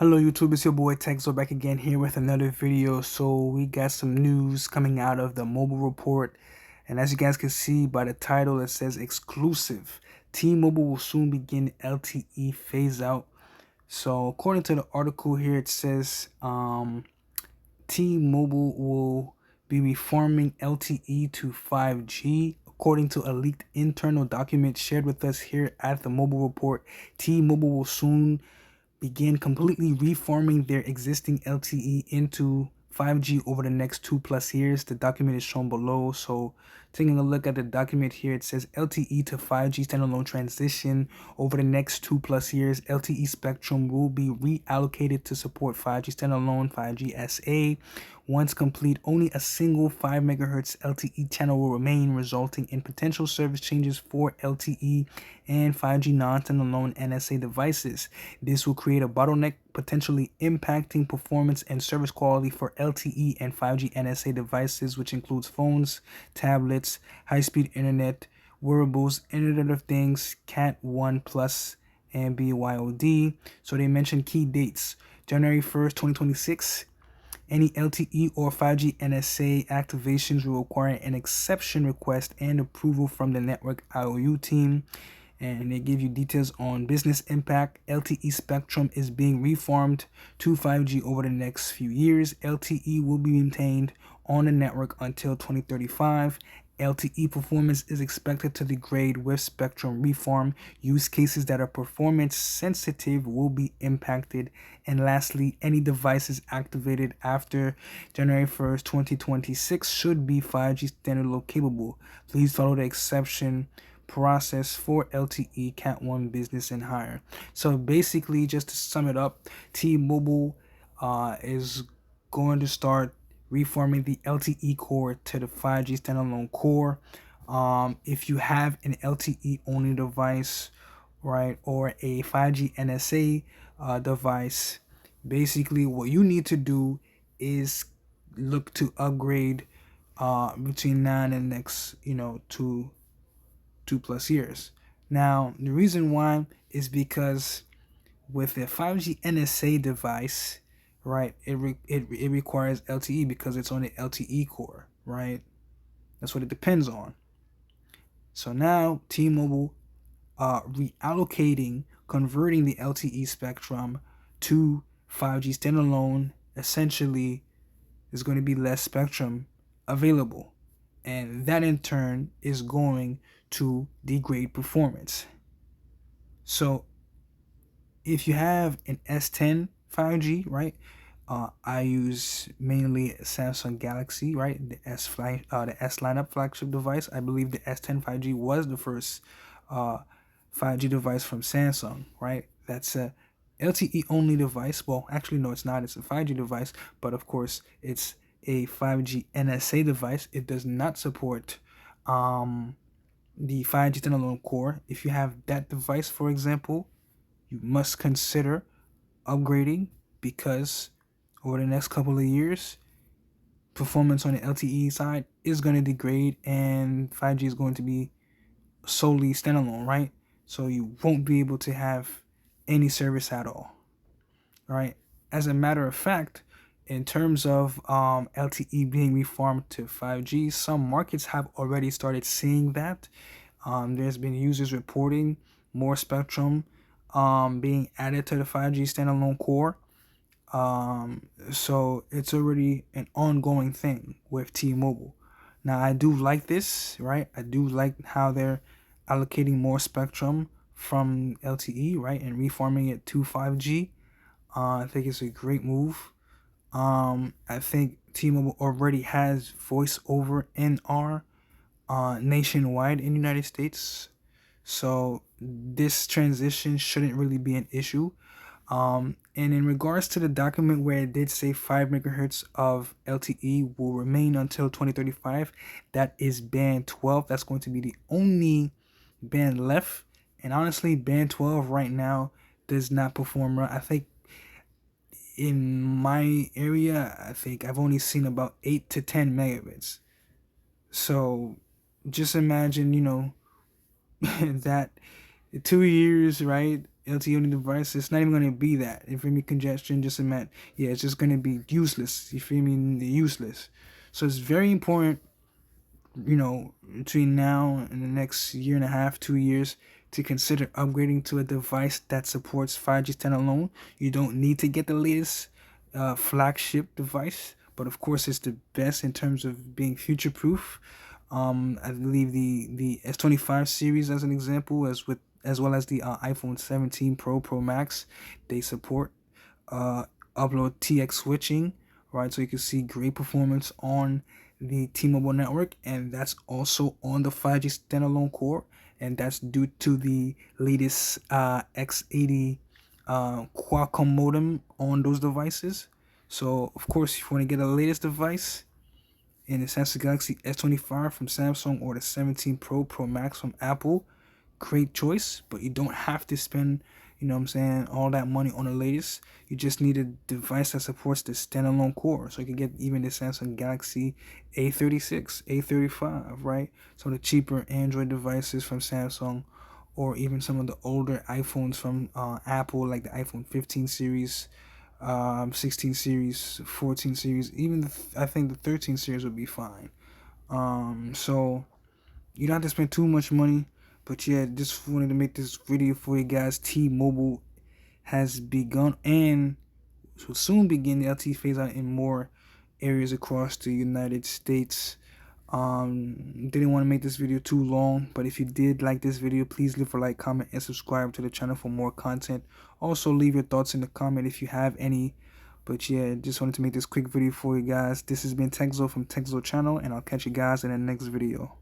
Hello YouTube, it's your boy Texo back again here with another video. So we got some news coming out of the mobile report, and as you guys can see by the title, it says exclusive. T-Mobile will soon begin LTE phase out. So according to the article here, it says T-Mobile will be reforming LTE to 5G. According to a leaked internal document shared with us here at the mobile report, T-Mobile will soon begin completely reforming their existing LTE into 5G over the next 2+ years. The document is shown below. So taking a look at the document here, it says LTE to 5G standalone transition over the next 2+ years. LTE spectrum will be reallocated to support 5G standalone, 5G SA. Once complete, only a single 5 MHz LTE channel will remain, resulting in potential service changes for LTE and 5G non-standalone NSA devices. This will create a bottleneck, potentially impacting performance and service quality for LTE and 5G NSA devices, which includes phones, tablets, high-speed internet, wearables, Internet of Things, Cat 1 Plus, and BYOD. So they mentioned key dates: January 1st, 2026. Any LTE or 5G NSA activations will require an exception request and approval from the network IOU team. And they give you details on business impact. LTE spectrum is being reformed to 5G over the next few years. LTE will be maintained on the network until 2035. LTE performance is expected to degrade with spectrum reform. Use cases that are performance sensitive will be impacted. And lastly, any devices activated after January 1st, 2026 should be 5G standalone capable. Please follow the exception process for LTE Cat 1 business and higher. So basically, just to sum it up, T-Mobile is going to start reforming the LTE core to the 5G standalone core. If you have an LTE only device, right, or a 5G NSA device, basically what you need to do is look to upgrade between now and the next, 2+ years. Now, the reason why is because with a 5G NSA device, right, it requires LTE because it's on the LTE core, right? That's what it depends on. So now T-Mobile reallocating, converting the LTE spectrum to 5G standalone, essentially is going to be less spectrum available. And that in turn is going to degrade performance. So if you have an S10 5G, right? I use mainly Samsung Galaxy, right? The S lineup flagship device. I believe the S10 5G was the first 5G device from Samsung, right? That's a LTE only device. Well, actually, no, it's not. It's a 5G device, but of course, it's a 5G NSA device. It does not support the 5G standalone core. If you have that device, for example, you must consider upgrading because over the next couple of years, performance on the LTE side is going to degrade and 5G is going to be solely standalone, right? So you won't be able to have any service at all, right? As a matter of fact, in terms of LTE being reformed to 5G, some markets have already started seeing that. There's been users reporting more spectrum being added to the 5G standalone core. So it's already an ongoing thing with T-Mobile. Now I do like this, right? I do like how they're allocating more spectrum from LTE, right, and reforming it to 5G. I think it's a great move. I think T-Mobile already has voice over NR nationwide in the United States. So this transition shouldn't really be an issue. And in regards to the document where it did say 5 MHz of LTE will remain until 2035, that is band 12. That's going to be the only band left. And honestly, band 12 right now does not perform right. I think in my area, I think I've only seen about 8 to 10 megabits. So just imagine, that 2 years, right? LTE only device, it's not even gonna be that. You feel me? Congestion, just a man. Yeah, it's just gonna be useless. You feel me? Useless. So it's very important, between now and the next year and a half, 2 years, to consider upgrading to a device that supports 5G standalone. You don't need to get the latest flagship device, but of course, it's the best in terms of being future proof. I believe the S25 series, as an example, as well as the iPhone 17 Pro Max, they support uh, upload TX switching, right? So you can see great performance on the T-Mobile network, and that's also on the 5G standalone core, and that's due to the latest X80 Qualcomm modem on those devices. So of course, if you want to get the latest device in the Samsung Galaxy S25 from Samsung or the 17 Pro Max from Apple, great choice, but you don't have to spend, all that money on the latest. You just need a device that supports the standalone core. So you can get even the Samsung Galaxy A36, A35, right? Some of the cheaper Android devices from Samsung, or even some of the older iPhones from Apple, like the iPhone 15 series, 16 series, 14 series, even I think the 13 series would be fine. So you don't have to spend too much money, but yeah, just wanted to make this video for you guys. T-Mobile has begun and will soon begin the LTE phase out in more areas across the United States. Didn't want to make this video too long, but if you did like this video, please leave a like, comment, and subscribe to the channel for more content. Also, leave your thoughts in the comment if you have any. But yeah, just wanted to make this quick video for you guys. This has been TechZo from TechZo channel, and I'll catch you guys in the next video.